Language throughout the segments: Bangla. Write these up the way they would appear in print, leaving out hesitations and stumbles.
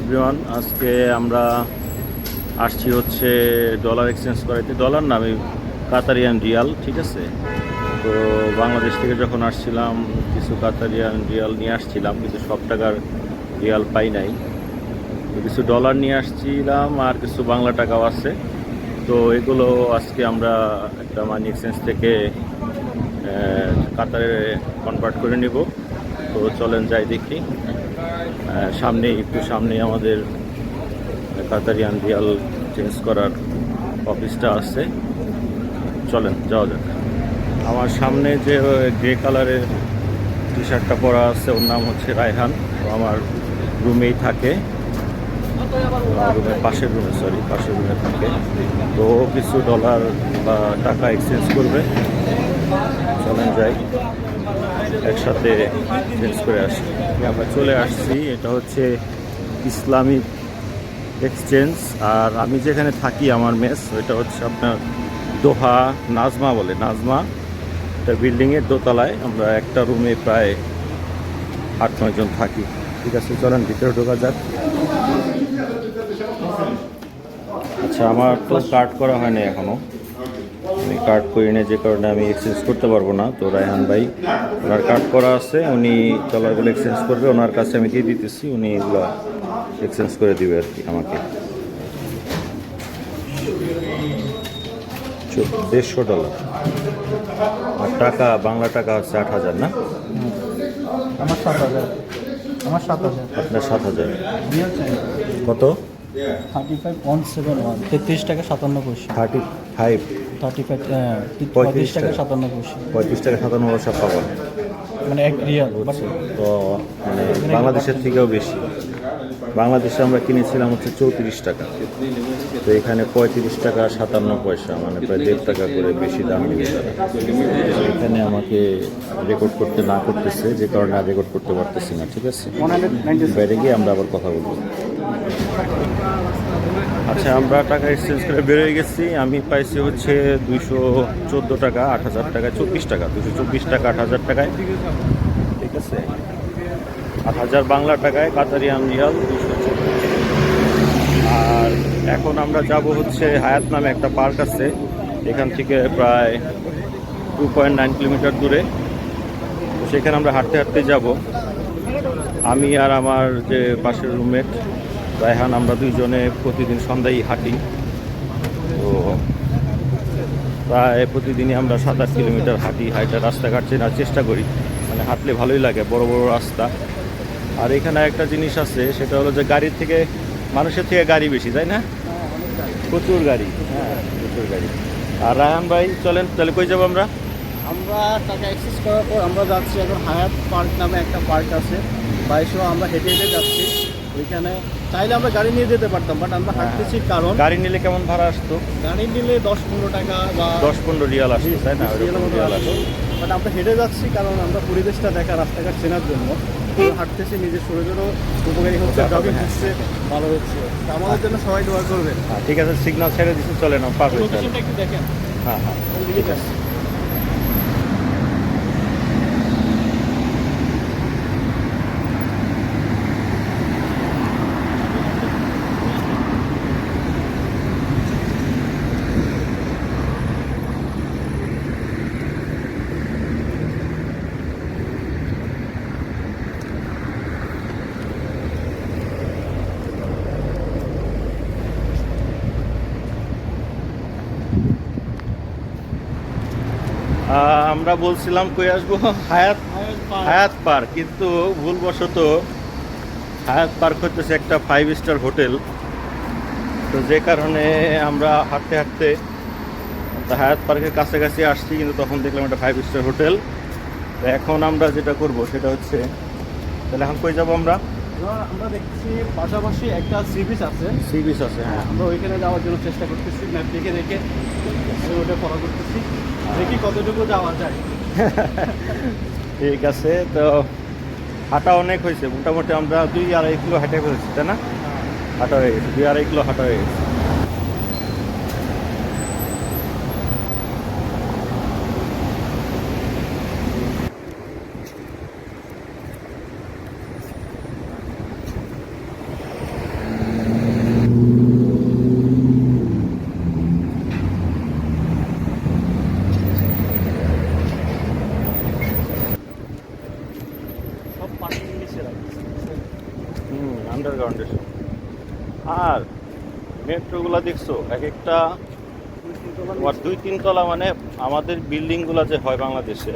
এভরিওয়ান, আজকে আমরা আসছি হচ্ছে ডলার এক্সচেঞ্জ করাইতে। ডলার না, আমি কাতারিয়ান রিয়াল, ঠিক আছে। তো বাংলাদেশ থেকে যখন আসছিলাম কিছু কাতারিয়ান রিয়াল নিয়ে আসছিলাম, কিন্তু সব টাকার রিয়াল পাই নাই। তো কিছু ডলার নিয়ে আসছিলাম আর কিছু বাংলা টাকাও আছে। তো এগুলো আজকে আমরা একটা মানি এক্সচেঞ্জ থেকে কাতারে কনভার্ট করে নিব। তো চলেন যাই দেখি। একটু সামনে আমাদের কাতারিয়ান রিয়াল চেঞ্জ করার অফিসটা আছে। চলেন যাওয়া যাক। আমার সামনে যে গ্রে কালারের টি শার্টটা পরা আছে, ওর নাম হচ্ছে রায়হান। তো আমার রুমেই থাকে, পাশের রুমে থাকে। তো ও কিছু ডলার বা টাকা এক্সচেঞ্জ করবে। চলেন যাই, একসাথে চেঞ্জ করে আসি। আমরা চলে আসছি, এটা হচ্ছে ইসলামিক এক্সচেঞ্জ। আর আমি যেখানে থাকি, আমার মেস, ওইটা হচ্ছে আপনার দোহা নাজমা বলে, নাজমা। একটা বিল্ডিংয়ের দোতলায়, আমরা একটা রুমে প্রায় 8-9 জন থাকি। ঠিক আছে, চলেন ভিতরে ঢোকা যাক। আচ্ছা, আমার তো কার্ড করা হয়নি এখনও, আমি কার্ড করি না, যে কারণে আমি এক্সচেঞ্জ করতে পারবো না। তো রায়হান ভাই, ওনার কার্ড করা আছে, উনি ডলারগুলো এক্সচেঞ্জ করবে, ওনার কাছে আমি দিয়ে দিতেছি, উনি এগুলো এক্সচেঞ্জ করে দিবে আর কি আমাকে। $150 আর টাকা, বাংলা টাকা হচ্ছে 8,000 না? আমার 7,000। আমার 7,000। আপনার 7,000 কত? 35,171, 33 টাকা 57 পয়সা। 35, 35 টাকা 57 পয়সা। 35 টাকা 57 পয়সা পাবেন, মানে 1 রিয়াল। তো মানে বাংলাদেশের থেকেও বেশি। বাংলাদেশে আমরা কিনেছিলাম হচ্ছে 34 টাকা, তো এখানে 35 টাকা 57 পয়সা, মানে প্রায় 1.5 টাকা করে বেশি দাম নেবে তারা। এখানে আমাকে রেকর্ড করতে না করতেছে, যে কারণে আর রেকর্ড করতে পারতেছি না। ঠিক আছে, বাইরে গিয়ে আমরা আবার কথা বলবো। আচ্ছা, আমরা টাকা এক্সচেঞ্জ করে বেরোয় গেছি। আমি পাইছি হচ্ছে 214 টাকা 8,000 টাকায়, 24 টাকা, 224 টাকা 8,000 টাকায়। ঠিক আছে, 8,000 বাংলা টাকায় কাতারিয়ান রিয়াল 214। আর এখন আমরা যাব হচ্ছে হায়াত নামে একটা পার্ক আছে, এখান থেকে প্রায় 2.9 কিলোমিটার দূরে। তো সেখানে আমরা হাঁটতে হাঁটতে যাব। আমি আর আমার যে পাশের রুমমেট রায়হান, আমরা দুইজনে প্রতিদিন সন্ধ্যায় হাঁটি। তো প্রায় প্রতিদিনই আমরা 7-8 কিলোমিটার হাঁটি। রাস্তাঘাট চেনার চেষ্টা করি, মানে হাঁটলে ভালোই লাগে, বড় বড় রাস্তা। আর এখানে একটা জিনিস আছে, সেটা হলো যে গাড়ির থেকে, মানুষের থেকে গাড়ি বেশি, তাই না? প্রচুর গাড়ি, হ্যাঁ প্রচুর গাড়ি। আর রায়হান ভাই, চলেন তাহলে কই যাবো আমরা? আমরা টাকা এক্সচেঞ্জ করার পর আমরা যাচ্ছি এখন হায়াত পার্ক নামে একটা পার্ক আছে, বাইশো। আমরা হেঁটে হেঁটে যাচ্ছি ওইখানে। চাইলে আমরা গাড়ি নিয়ে যেতে পারতাম, বাট আমরা হাঁটতেছি। কারণ গাড়ি নিলে কেমন ভাড়া আসতো? গাড়ি নিলে 10-15 টাকা বা 10-15 রিয়াল আসতো, তাই না? রিয়াল আসতো। বাট আমরা হেঁটে যাচ্ছি কারণ আমরা পরিবেশটা দেখা, রাস্তাঘাট চেনার জন্য হাঁটতেছি। নিজের শরীরেরও উপকারী হচ্ছে, জগিং হচ্ছে, ভালো হচ্ছে। আমাদের জন্য সবাই দোয়া করবে। ঠিক আছে, সিগন্যাল ছেড়ে দিচ্ছি, চলে না পারবে। লোকেশনটা একটু দেখেন। হ্যাঁ হ্যাঁ, ঠিক আছে। আমরা বলছিলাম কই আসবো, হায়াত পার্ক, কিন্তু ভুলবশত হায়াত পার্ক হচ্ছে একটা 5 স্টার হোটেল। তো যে কারণে আমরা হাঁটতে হাঁটতে হায়াত পার্কের কাছাকাছি আসছি, কিন্তু তখন দেখলাম একটা 5 স্টার হোটেল। তো এখন আমরা যেটা করব সেটা হচ্ছে, তাহলে এখন কই যাবো আমরা? আমরা দেখছি পাশাপাশি একটা সি বিচ আছে। সি বিচ আছে, হ্যাঁ। আমরা ওইখানে যাওয়ার জন্য চেষ্টা করতেছি, ম্যাপ দেখে দেখে ওটা ফলো করতেছি, দেখি কতটুকু যাওয়া যায়। ঠিক আছে, তো হাঁটা অনেক হয়েছে, মোটামুটি আমরা 2-2.5 কিলো হাঁটে ফেলেছি, তাই না? হাঁটা হয়ে গেছে, 2-2.5 কিলো হাঁটা হয়ে গেছে। মেট্রোগুলো দেখছো এক একটা 2-3 তলা, মানে আমাদের বিল্ডিংগুলো যে হয় বাংলাদেশে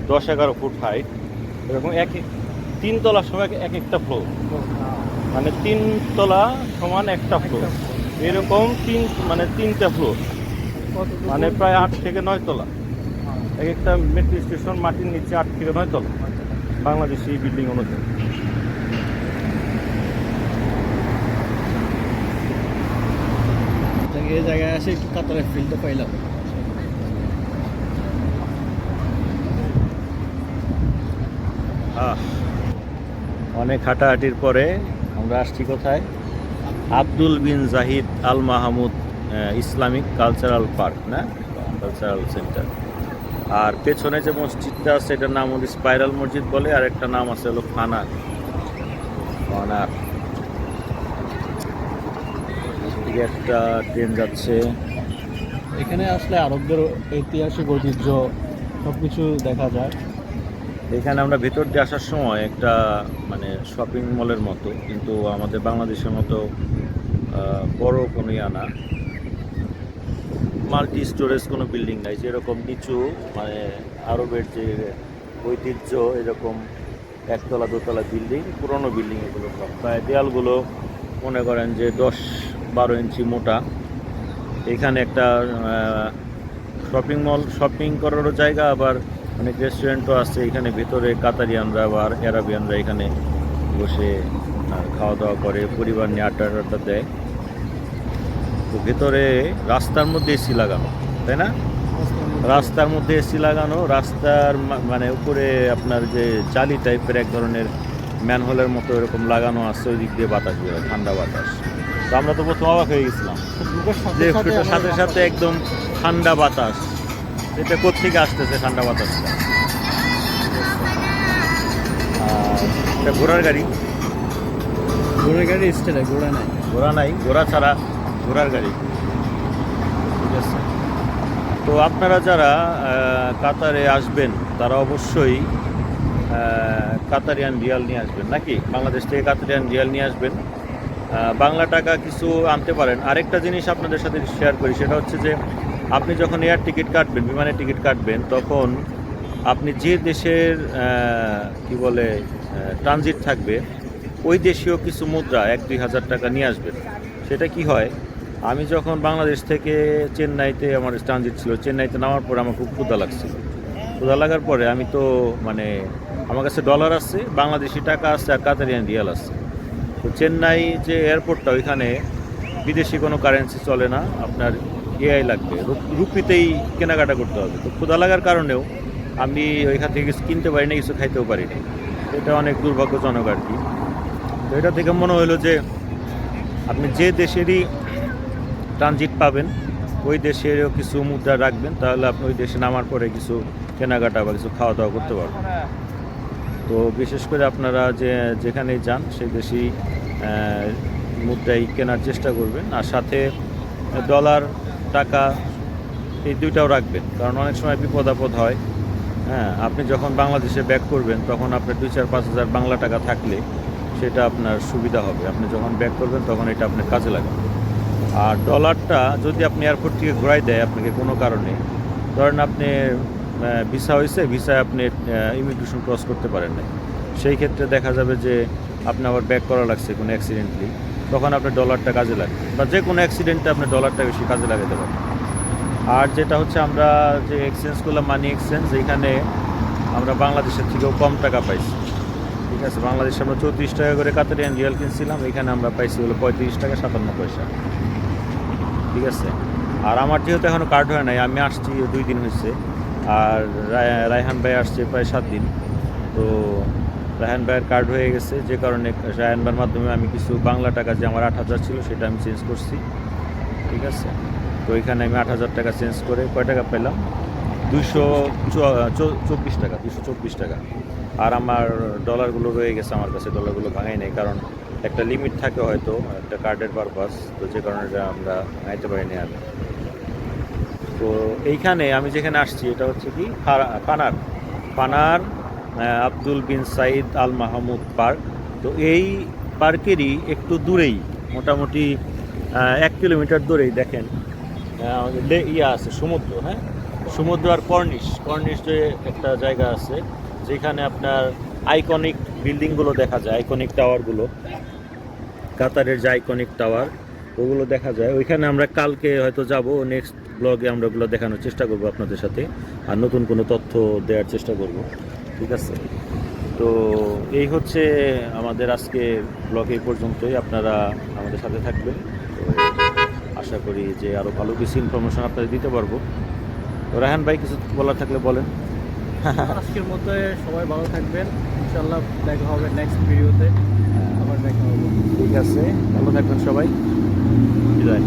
10-11 ফুট হাইট, এরকম 3 তলার সময় এক একটা ফ্লোর, মানে 3 তলা সমান একটা ফ্লোর, এরকম মানে 3টা ফ্লোর, মানে প্রায় 8 থেকে 9 তলা। এক একটা মেট্রো স্টেশন মাটির নিচে 8 থেকে 9 তলা বাংলাদেশি বিল্ডিং অনুযায়ী। এই জায়গায় এসে একটু কাতারের ফিল্ডটা পাইলাম। অনেক হাঁটাহাঁটির পরে আমরা আসছি কোথায়? আব্দুল বিন Zahid Al Mahmud Islamic cultural park, না কালচারাল সেন্টার। আর পেছনে যে মসজিদটা আছে এটার নাম হলো স্পাইরাল মসজিদ বলে, আর একটা নাম আছে হলো ফানার। একটা ট্রেন যাচ্ছে। এখানে আসলে আরবদের ঐতিহাসিক ঐতিহ্য সবকিছু দেখা যায়। এখানে আমরা ভেতর দিয়ে আসার সময় একটা মানে শপিং মলের মতো, কিন্তু আমাদের বাংলাদেশের মতো বড় কোনো না, মাল্টি স্টোরেজ কোনো বিল্ডিং নাই, যেরকম নিচু মানে আরবের যে ঐতিহ্য এরকম 1 তলা 2 তলা বিল্ডিং, পুরনো বিল্ডিং এগুলো সব। প্রায় দেয়ালগুলো মনে করেন যে 10-12 ইঞ্চি মোটা। এখানে একটা শপিং মল, শপিং করারও জায়গা, আবার অনেক রেস্টুরেন্টও আছে। এখানে ভেতরে কাতারিয়ানরা বা অ্যারাবিয়ানরা এখানে বসে খাওয়া দাওয়া করে, পরিবার নিয়ে আড্ডা টাড্ডা দেয়। তো ভেতরে রাস্তার মধ্যে এসি লাগানো, তাই না? রাস্তার মধ্যে এসি লাগানো, রাস্তার মানে উপরে আপনার যে জালি টাইপের এক ধরনের ম্যানহোলের মতো এরকম লাগানো আছে, ওই দিক দিয়ে বাতাস বের হয়, ঠান্ডা বাতাস। তো আমরা তো প্রথম অবাক হয়ে গেছিলাম যে সাথে সাথে একদম ঠান্ডা বাতাস, এটা কোত্থেকে আসতেছে ঠান্ডা বাতাসটা। এটা ঘোড়ার গাড়ি, স্টেলে ঘোড়া নাই, ঘোড়া ছাড়া ঘোড়ার গাড়ি। ঠিক আছে, তো আপনারা যারা কাতারে আসবেন তারা অবশ্যই কাতারিয়ান রিয়াল নিয়ে আসবেন, নাকি বাংলাদেশ থেকে কাতারিয়ান রিয়াল নিয়ে আসবেন। বাংলা টাকা কিছু আনতে পারেন। আরেকটা জিনিস আপনাদের সাথে শেয়ার করি, সেটা হচ্ছে যে আপনি যখন এয়ার টিকিট কাটবেন, বিমানের টিকিট কাটবেন, তখন আপনি যে দেশের কি বলে ট্রানজিট থাকবে, ওই দেশীয় কিছু মুদ্রা 1-2 হাজার টাকা নিয়ে আসবেন। সেটা কি হয়, আমি যখন বাংলাদেশ থেকে চেন্নাইতে আমার ট্রানজিট ছিল, চেন্নাইতে নামার পরে আমার খুব ক্ষুধা লাগছিল। ক্ষুধা লাগার পরে আমি তো মানে আমার কাছে ডলার আছে, বাংলাদেশি টাকা আছে, আর কাতারিয়ান রিয়াল আছে। তো চেন্নাই যে এয়ারপোর্টটা, ওইখানে বিদেশি কোনো কারেন্সি চলে না, আপনার এআই লাগবে, রুপিতেই কেনাকাটা করতে হবে। তো ক্ষুধা লাগার কারণেও আমি ওইখান থেকে কিছু কিনতে পারি না, কিছু খাইতেও পারি না। এটা অনেক দুর্ভাগ্যজনক আর কি। তো এটা থেকে মনে হলো যে আপনি যে দেশেরই ট্রানজিট পাবেন, ওই দেশেরও কিছু মুদ্রা রাখবেন, তাহলে আপনি ওই দেশে নামার পরে কিছু কেনাকাটা বা কিছু খাওয়া দাওয়া করতে পারবেন। তো বিশেষ করে আপনারা যেখানেই যান সেই দেশেই মুদ্রাই কেনার চেষ্টা করবেন, আর সাথে ডলার, টাকা এই দুইটাও রাখবেন, কারণ অনেক সময় বিপদ আপদ হয়। হ্যাঁ, আপনি যখন বাংলাদেশে ব্যাক করবেন তখন আপনার 2-4-5 হাজার বাংলা টাকা থাকলে সেটা আপনার সুবিধা হবে। আপনি যখন ব্যাক করবেন তখন এটা আপনার কাজে লাগবে। আর ডলারটা যদি আপনি এয়ারপোর্ট থেকে ঘুরাই দেয় আপনাকে কোনো কারণে, ধরেন আপনি ভিসা হয়েছে, ভিসায় আপনি ইমিগ্রেশন ক্রস করতে পারেন না, সেই ক্ষেত্রে দেখা যাবে যে আপনি আবার ব্যাক করা লাগছে কোনো অ্যাক্সিডেন্টলি, তখন আপনার ডলারটা কাজে লাগবে, বা যে কোনো অ্যাক্সিডেন্টে আপনি ডলারটা বেশি কাজে লাগাতে পারেন। আর যেটা হচ্ছে আমরা যে এক্সচেঞ্জ করলাম, মানি এক্সচেঞ্জ, এইখানে আমরা বাংলাদেশের থেকেও কম টাকা পাইছি। ঠিক আছে, বাংলাদেশে আমরা 34 টাকা করে কাতারিয়ান রিয়াল কিনছিলাম, এখানে আমরা পাইছি হলো 35 টাকা 57 পয়সা। ঠিক আছে, আর আমার যেহেতু এখনও কার্ড হয় নাই, আমি আসছি 2 দিন হয়েছে, আর রায়হান ভাই আসছে প্রায় 7 দিন। তো রায়হান ভাইয়ের কার্ড হয়ে গেছে, যে কারণে রায়হান ভাইয়ের মাধ্যমে আমি কিছু বাংলা টাকা, যে আমার 8,000 ছিল সেটা আমি চেঞ্জ করছি। ঠিক আছে, তো এখানে আমি 8,000 টাকা চেঞ্জ করে কয় টাকা পেলাম? 224 টাকা, 224 টাকা। আর আমার ডলারগুলো রয়ে গেছে আমার কাছে, ডলারগুলো ভাঙাই নেই, কারণ একটা লিমিট থাকে হয়তো একটা কার্ডের পারপাস, তো যে কারণে আমরা ভাঙাইতে পারিনি আগে। তো এইখানে আমি যেখানে আসছি এটা হচ্ছে কি পানার আব্দুল বিন সাইদ আল মাহমুদ পার্ক। তো এই পার্কেরই একটু দূরেই, মোটামুটি 1 কিলোমিটার দূরেই দেখেন আমাদের ইয়া আছে সমুদ্র, হ্যাঁ, সমুদ্র আর কর্নিশ যে একটা জায়গা আছে যেখানে আপনার আইকনিক বিল্ডিংগুলো দেখা যায়, আইকনিক টাওয়ারগুলো, কাতারের যে আইকনিক টাওয়ার ওগুলো দেখা যায়। ওইখানে আমরা কালকে হয়তো যাব, নেক্সট ব্লগে আমরা ওগুলো দেখানোর চেষ্টা করব আপনাদের সাথে, আর নতুন কোনো তথ্য দেওয়ার চেষ্টা করব, ঠিক আছে? তো এই হচ্ছে আমাদের আজকে ব্লগ এই পর্যন্তই, আপনারা আমাদের সাথে থাকবেন। তো আশা করি যে আরও ভালো কিছু ইনফরমেশন আপনাদের দিতে পারবো। তো রায়হান ভাই কিছু বলার থাকলে বলেন। আজকের মতো সবাই ভালো থাকবেন, ইনশাল্লাহ দেখা হবে নেক্সট ভিডিওতে, আবার দেখা হবে। ঠিক আছে, ভালো থাকবেন সবাই, বিদায়।